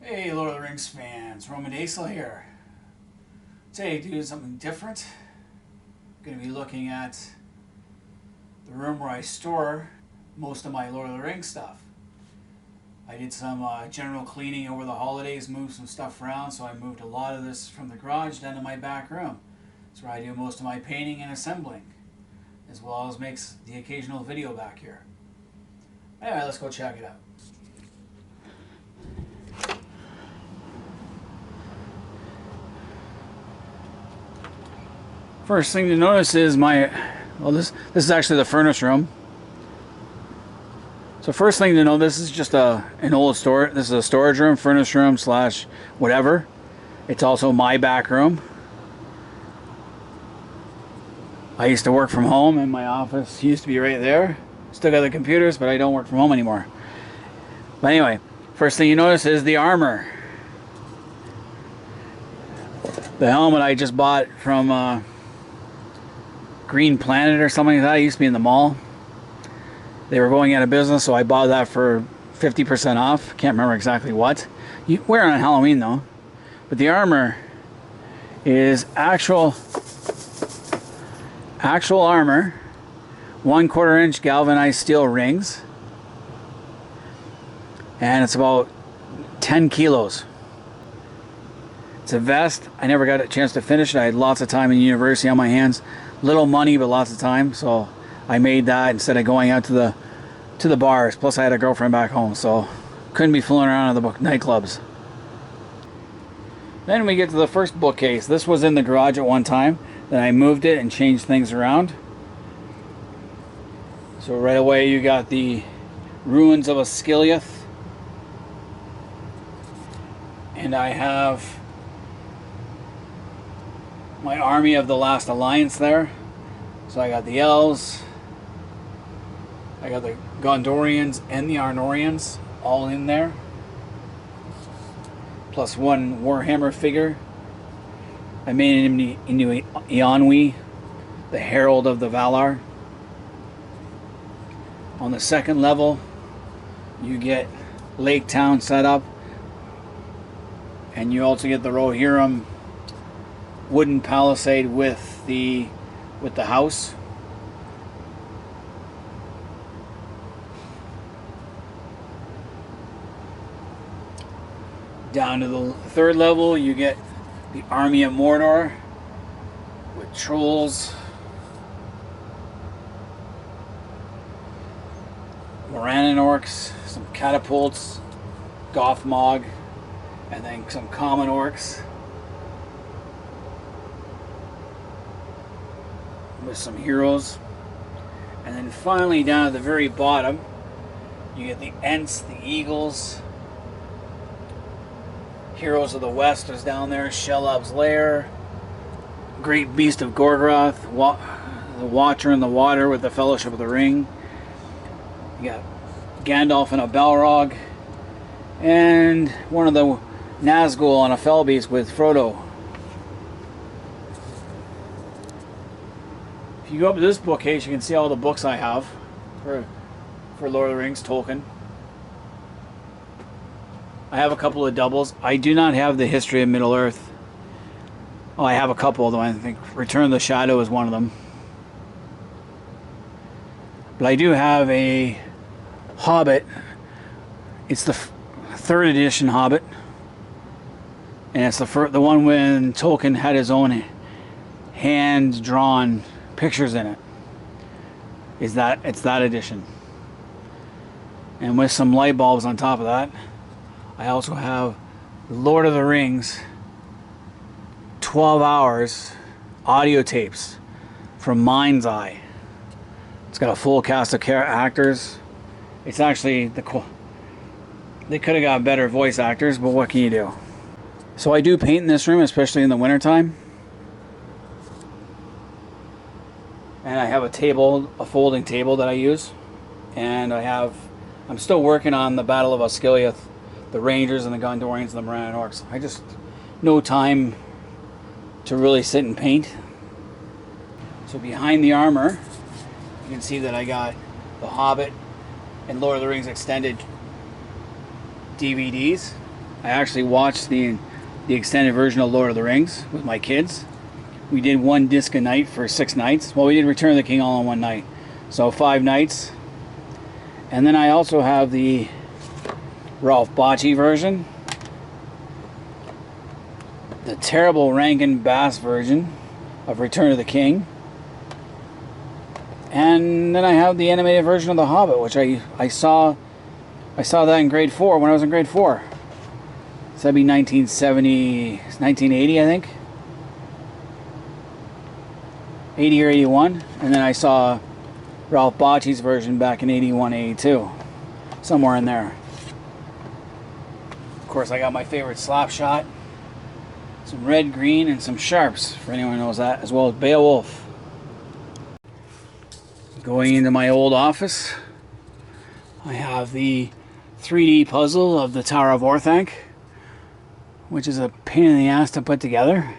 Hey Lord of the Rings fans, Roman Daisel here. Today doing something different. Going to be looking at the room where I store most of my Lord of the Rings stuff. I did some general cleaning over the holidays, moved some stuff around, so I moved a lot of this from the garage down to my back room. That's where I do most of my painting and assembling, as well as makes the occasional video back here. Anyway, let's go check it out. First thing to notice is this is actually the furnace room. So first thing to know, this is just an old storage. This is a storage room, furnace room slash whatever. It's also my back room. I used to work from home, and my office used to be right there. Still got the computers, but I don't work from home anymore. But anyway, first thing you notice is the armor. The helmet I just bought from Green Planet or something like that. It used to be in the mall. They were going out of business, so I bought that for 50% off. Can't remember exactly what. You wear it on Halloween though. But the armor is actual armor. 1/4 inch galvanized steel rings. And it's about 10 kilos. It's a vest. I never got a chance to finish it. I had lots of time in university on my hands. Little money, but lots of time. So I made that instead of going out to the bars. Plus I had a girlfriend back home, so couldn't be fooling around at the nightclubs. Then we get to the first bookcase. This was in the garage at one time. Then I moved it and changed things around. So right away you got the ruins of Osgiliath. And I have my army of the Last Alliance there. So I got the elves, I got the Gondorians and the Arnorians all in there, plus one Warhammer figure. I made him into Eonwi, the Herald of the Valar. On the second level you get Lake Town set up, and you also get the Rohirrim wooden palisade with the house. Down to the third level you get the army of Mordor with trolls, Morannon orcs, some catapults, Gothmog, and then some common orcs with some heroes. And then finally down at the very bottom you get the Ents, the Eagles, Heroes of the West is down there, Shelob's Lair, Great Beast of Gorgoroth, the Watcher in the Water with the Fellowship of the Ring. You got Gandalf and a Balrog, and one of the Nazgul on a fell beast with Frodo. If you go up to this bookcase, you can see all the books I have for Lord of the Rings, Tolkien. I have a couple of doubles. I do not have the History of Middle-earth. Oh, I have a couple of them. I think Return of the Shadow is one of them. But I do have a Hobbit. It's the third edition Hobbit, and it's the one when Tolkien had his own hand-drawn pictures in it. It's that edition, and with some light bulbs on top of that. I also have Lord of the Rings 12 hours audio tapes from Mind's Eye. It's got a full cast of actors. It's actually they could have got better voice actors, but what can you do? So I do paint in this room, especially in the wintertime. And I have a folding table that I use. And I'm still working on the Battle of Osgiliath, the Rangers and the Gondorians and the Morannon orcs. I just no time to really sit and paint. So behind the armor, you can see that I got The Hobbit and Lord of the Rings extended DVDs. I actually watched the extended version of Lord of the Rings with my kids. We did one disc a night for 6 nights. Well, we did Return of the King all in one night. So 5 nights. And then I also have the Ralph Bakshi version. The terrible Rankin Bass version of Return of the King. And then I have the animated version of The Hobbit, which I saw that in grade 4 when I was in grade 4. So that'd be 1970, 1980, I think. 80 or 81. And then I saw Ralph Bakshi's version back in 81, 82. Somewhere in there. Of course, I got my favorite slap shot. Some red, green, and some sharps, for anyone who knows that, as well as Beowulf. Going into my old office, I have the 3D puzzle of the Tower of Orthanc, which is a pain in the ass to put together.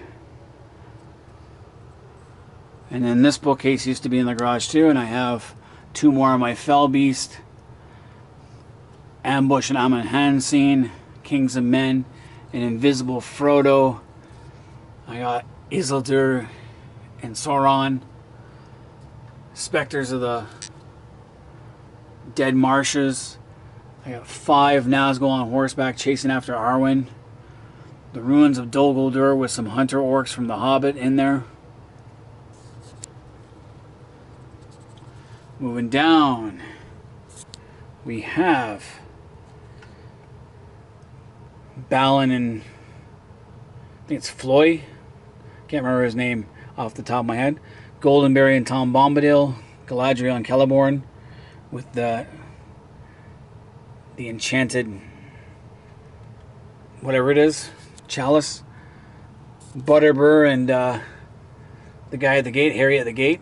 And then this bookcase used to be in the garage too, and I have 2 more of my Fell Beast, Ambush and Amon Hand scene, Kings of Men, an Invisible Frodo. I got Isildur and Sauron, Spectres of the Dead Marshes. I got 5 Nazgul on horseback chasing after Arwen. The Ruins of Dol Guldur with some hunter orcs from The Hobbit in there. Moving down, we have Balin and I think it's Floy. Can't remember his name off the top of my head. Goldenberry and Tom Bombadil, Galadriel and Celeborn with the enchanted whatever it is, chalice. Butterbur and the guy at the gate, Harry at the gate.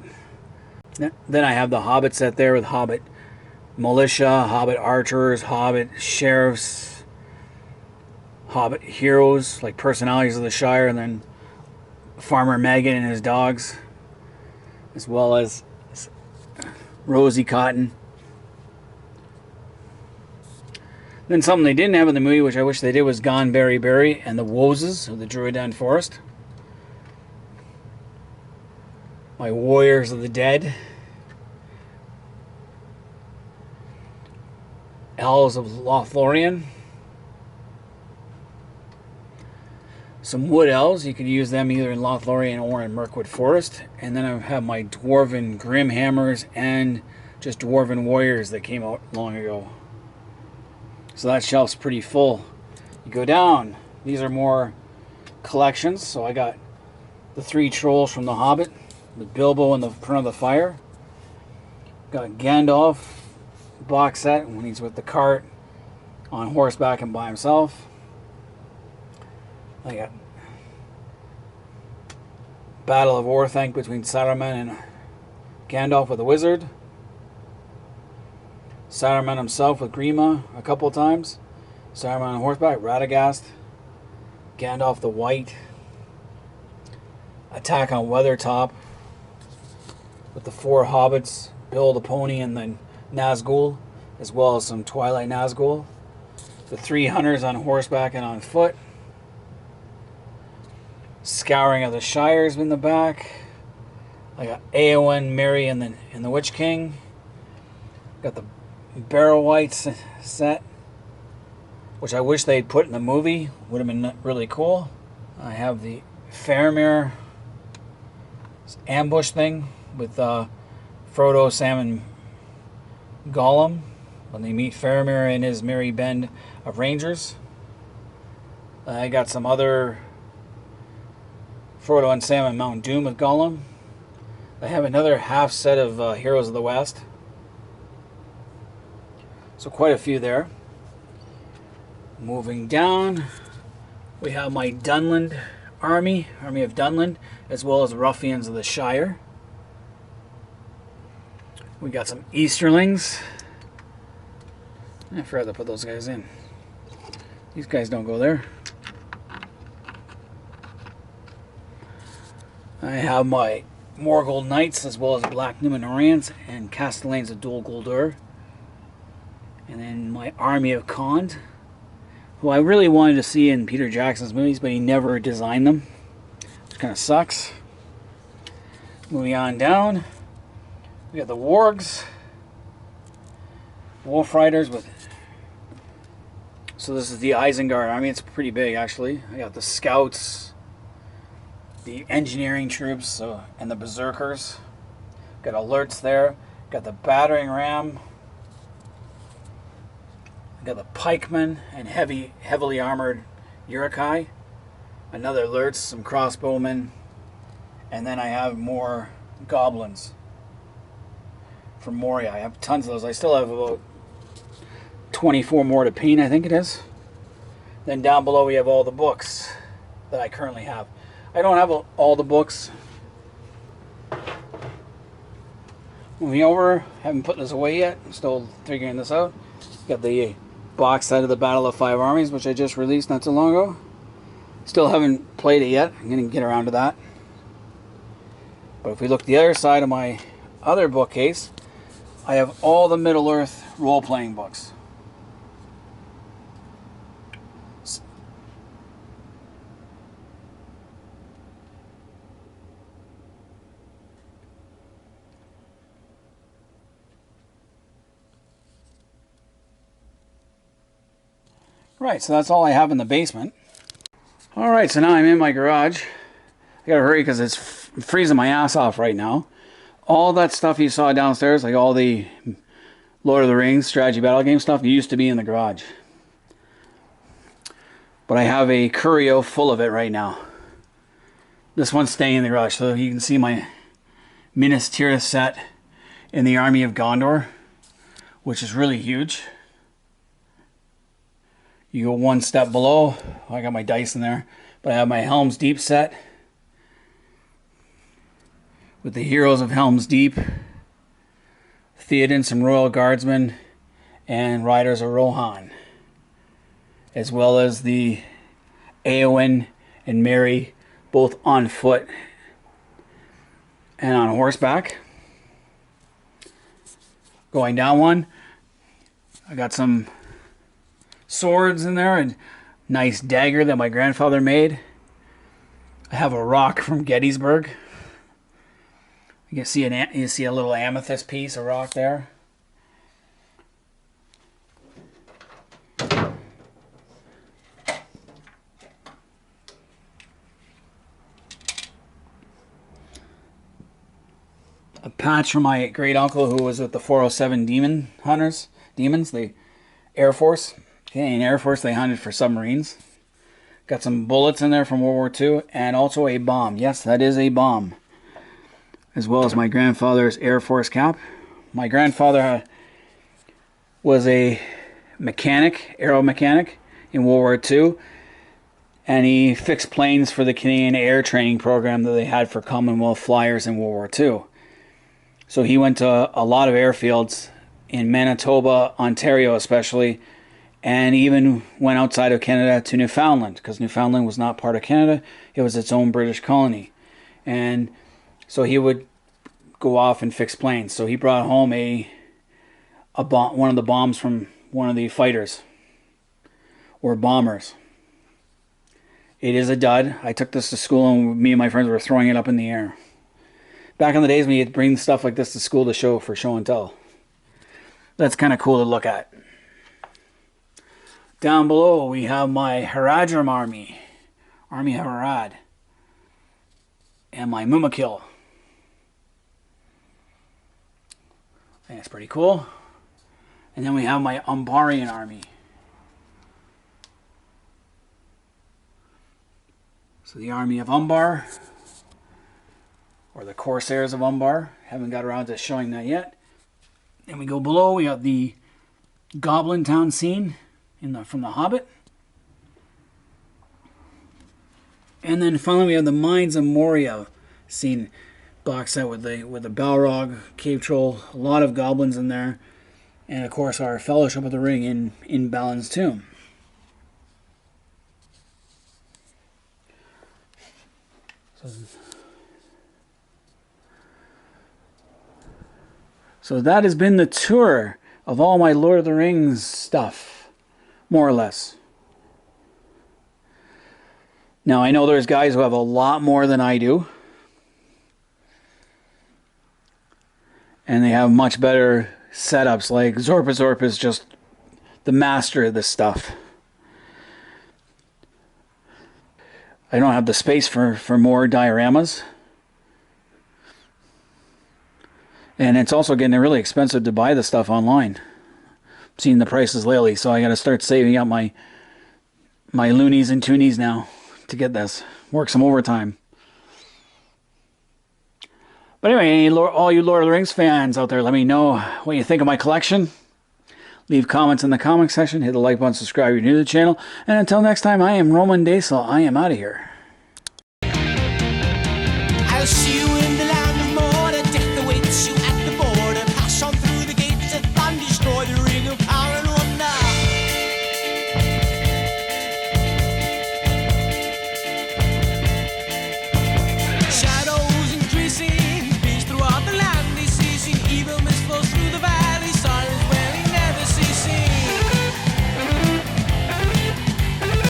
Then I have the Hobbit set there with Hobbit militia, Hobbit archers, Hobbit sheriffs, Hobbit heroes, like personalities of the Shire, and then Farmer Megan and his dogs, as well as Rosie Cotton. Then something they didn't have in the movie, which I wish they did, was Gone Berry Berry and the Wozes of the Druidan Forest. My Warriors of the Dead. Elves of Lothlorien. Some Wood Elves. You could use them either in Lothlorien or in Mirkwood Forest. And then I have my Dwarven Grimhammers and just Dwarven Warriors that came out long ago. So that shelf's pretty full. You go down. These are more collections. So I got the 3 Trolls from The Hobbit. With Bilbo in the front of the fire. Got Gandalf box set when he's with the cart on horseback and by himself. I got Battle of Orthanc between Saruman and Gandalf with the wizard. Saruman himself with Grima a couple of times. Saruman on horseback, Radagast. Gandalf the White. Attack on Weathertop with the 4 hobbits, Bill the Pony and the Nazgul, as well as some Twilight Nazgul. The 3 hunters on horseback and on foot. Scouring of the Shires in the back. I got Eowyn, Merry, and the Witch King. Got the Barrow White set, which I wish they'd put in the movie. Would have been really cool. I have the Faramir ambush thing with Frodo, Sam, and Gollum when they meet Faramir and his merry band of rangers. I got some other Frodo and Sam and Mount Doom with Gollum. I have another half set of Heroes of the West. So quite a few there. Moving down, we have my Dunland Army of Dunland, as well as Ruffians of the Shire. We got some Easterlings. I forgot to put those guys in. These guys don't go there. I have my Morgul Knights, as well as Black Numenorians and Castellans of Dol Guldur. And then my Army of Khand. who I really wanted to see in Peter Jackson's movies, but he never designed them, which kind of sucks. Moving on down, we got the Wargs, Wolf Riders with. So this is the Isengard army. It's pretty big, actually. I got the Scouts, the Engineering Troops, and the Berserkers. Got alerts there. Got the Battering Ram. Got the Pikemen and heavily armored Uruk-hai. Another alerts, some crossbowmen, and then I have more goblins from Moria. I have tons of those. I still have about 24 more to paint, I think it is. Then down below we have all the books that I currently have. I don't have all the books. Moving over, haven't put this away yet. I'm still figuring this out. Got the box set of the Battle of Five Armies, which I just released not too long ago. Still haven't played it yet. I'm going to get around to that. But if we look at the other side of my other bookcase, I have all the Middle-earth role-playing books. Right, so that's all I have in the basement. Alright, so now I'm in my garage. I gotta hurry because it's freezing my ass off right now. All that stuff you saw downstairs, like all the Lord of the Rings strategy battle game stuff, used to be in the garage. But I have a curio full of it right now. This one's staying in the garage, so you can see my Minas Tirith set in the Army of Gondor, which is really huge. You go one step below, I got my dice in there, but I have my Helm's Deep set with the Heroes of Helm's Deep, Theoden, some Royal Guardsmen, and Riders of Rohan, as well as the Eowyn and Merry, both on foot and on horseback. Going down one, I got some swords in there, and nice dagger that my grandfather made. I have a rock from Gettysburg. You see a little amethyst piece of rock there. A patch from my great uncle who was with the 407 Demons, the Air Force. Canadian Air Force, they hunted for submarines. Got some bullets in there from World War II, and also a bomb. Yes, that is a bomb. As well as my grandfather's Air Force cap. My grandfather was a mechanic, aero mechanic in World War II, and he fixed planes for the Canadian Air Training Program that they had for Commonwealth flyers in World War II. So he went to a lot of airfields in Manitoba, Ontario especially, and even went outside of Canada to Newfoundland, because Newfoundland was not part of Canada. It was its own British colony. And so he would go off and fix planes. So he brought home one of the bombs from one of the fighters, or bombers. It is a dud. I took this to school, and me and my friends were throwing it up in the air. Back in the days when you'd bring stuff like this to school to show for show and tell. That's kind of cool to look at. Down below we have my Haradrim army, Army Harad, and my Mumakil. I think that's pretty cool. And then we have my Umbarian army. So the army of Umbar, or the Corsairs of Umbar. Haven't got around to showing that yet. And we go below, we have the Goblin Town scene from The Hobbit. And then finally we have the Mines of Moria scene box set with the Balrog, Cave Troll, a lot of goblins in there. And of course our Fellowship of the Ring in Balin's Tomb. So that has been the tour of all my Lord of the Rings stuff, more or less. Now, I know there's guys who have a lot more than I do. And they have much better setups. Like Zorp is just the master of this stuff. I don't have the space for more dioramas. And it's also getting really expensive to buy the stuff online. I'm seeing the prices lately, so I got to start saving up my loonies and toonies now to get this. Work some overtime. But anyway, all you Lord of the Rings fans out there, let me know what you think of my collection. Leave comments in the comment section. Hit the like button, subscribe if you're new to the channel. And until next time, I am Roman Daisel. I am out of here. I'll see you